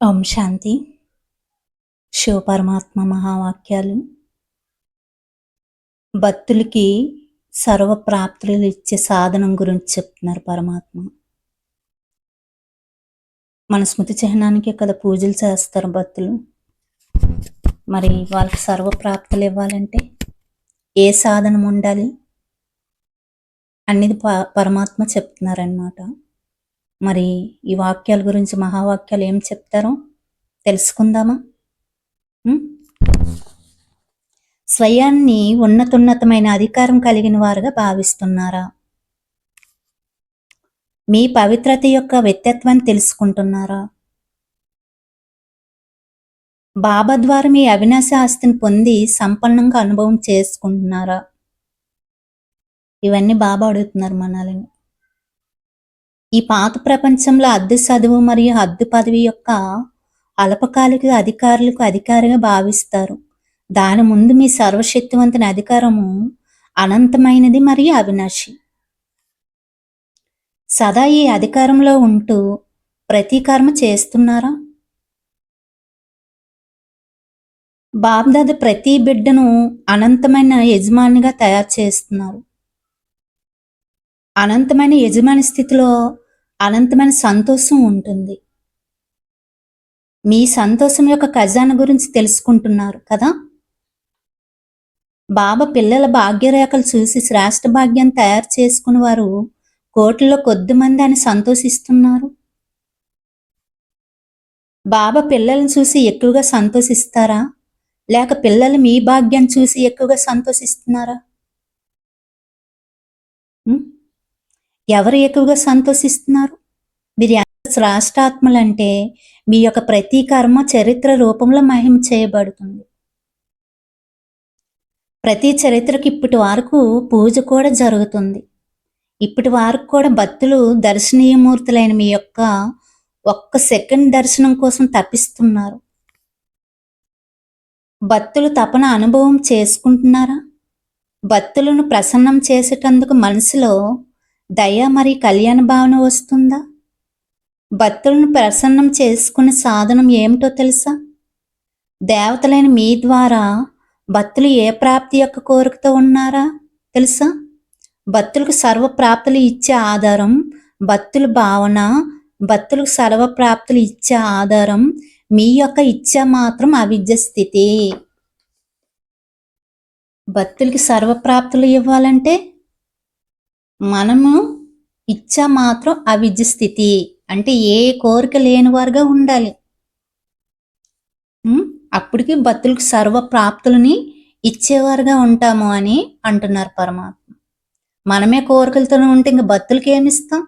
ఓం శాంతి. శివపరమాత్మ మహావాక్యాలు. భక్తులకి సర్వ ప్రాప్తులు ఇచ్చే సాధనం గురించి చెప్తున్నారు పరమాత్మ. మన స్మృతి చిహ్నానికే కదా పూజలు చేస్తారు భక్తులు. మరి వాళ్ళకి సర్వ ప్రాప్తులు ఇవ్వాలంటే ఏ సాధనం ఉండాలి అనేది పరమాత్మ చెప్తున్నారనమాట. మరి ఈ వాక్యాల గురించి మహావాక్యాలు ఏం చెప్తారో తెలుసుకుందామా? స్వయాన్ని ఉన్నతోన్నతమైన అధికారం కలిగిన వారుగా భావిస్తున్నారా? మీ పవిత్రత యొక్క వ్యక్తిత్వాన్ని తెలుసుకుంటున్నారా? బాబా ద్వారా మీ అవినాశ ఆస్తిని పొంది సంపన్నంగా అనుభవం చేసుకుంటున్నారా? ఇవన్నీ బాబా అడుగుతున్నారు మనల్ని. ఈ పాత ప్రపంచంలో అద్దె చదువు మరియు హద్దు పదవి యొక్క అల్పకాలిక అధికారులకు అధికారిగా భావిస్తారు. దాని ముందు మీ సర్వశక్తివంతుని అధికారము అనంతమైనది మరియు అవినాశి. సదా ఈ అధికారంలో ఉంటూ ప్రతీకర్మ చేస్తున్నారా? బాబ్దాద ప్రతి బిడ్డను అనంతమైన యజమానిగా తయారు చేస్తున్నారు. అనంతమైన యజమాని స్థితిలో అనంతమైన సంతోషం ఉంటుంది. మీ సంతోషం యొక్క ఖజానా గురించి తెలుసుకుంటున్నారు కదా. బాబా పిల్లల భాగ్యరేఖలు చూసి శ్రేష్ఠ భాగ్యాన్ని తయారు చేసుకుని వారు కోట్లలో కొద్ది మంది అని సంతోషిస్తున్నారు. బాబా పిల్లలను చూసి ఎక్కువగా సంతోషిస్తారా, లేక పిల్లలు మీ భాగ్యాన్ని చూసి ఎక్కువగా సంతోషిస్తున్నారా? ఎవరు ఎక్కువగా సంతోషిస్తున్నారు? మీరు శ్రేష్ఠాత్మలంటే మీ యొక్క ప్రతి కర్మ చరిత్ర రూపంలో మహిమ చేయబడుతుంది. ప్రతి చరిత్రకి ఇప్పటి వరకు పూజ కూడా జరుగుతుంది. ఇప్పటి వరకు కూడా భక్తులు దర్శనీయమూర్తులైన మీ యొక్క ఒక్క సెకండ్ దర్శనం కోసం తప్పిస్తున్నారు. భక్తులు తపన అనుభవం చేసుకుంటున్నారా? భక్తులను ప్రసన్నం చేసేటందుకు మనసులో దయ మరియు కళ్యాణ భావన వస్తుందా? భక్తులను ప్రసన్నం చేసుకునే సాధనం ఏమిటో తెలుసా? దేవతలైన మీ ద్వారా భక్తులు ఏ ప్రాప్తి యొక్క కోరికతో ఉన్నారా తెలుసా? భక్తులకు సర్వ ప్రాప్తులు ఇచ్చే ఆధారం భక్తుల భావన. భక్తులకు సర్వ ప్రాప్తులు ఇచ్చే ఆధారం మీ యొక్క ఇచ్చ మాత్రం అవిద్య స్థితి. భక్తులకి సర్వ ప్రాప్తులు ఇవ్వాలంటే మనము ఇచ్చ మాత్రం అవిద్య స్థితి అంటే ఏ కోరిక లేని వారుగా ఉండాలి. అప్పటికి భక్తులకు సర్వ ప్రాప్తులని ఇచ్చేవారుగా ఉంటాము అని అంటున్నారు పరమాత్మ. మనమే కోరికలతో ఉంటే ఇంక భక్తులకి ఏమిస్తాం?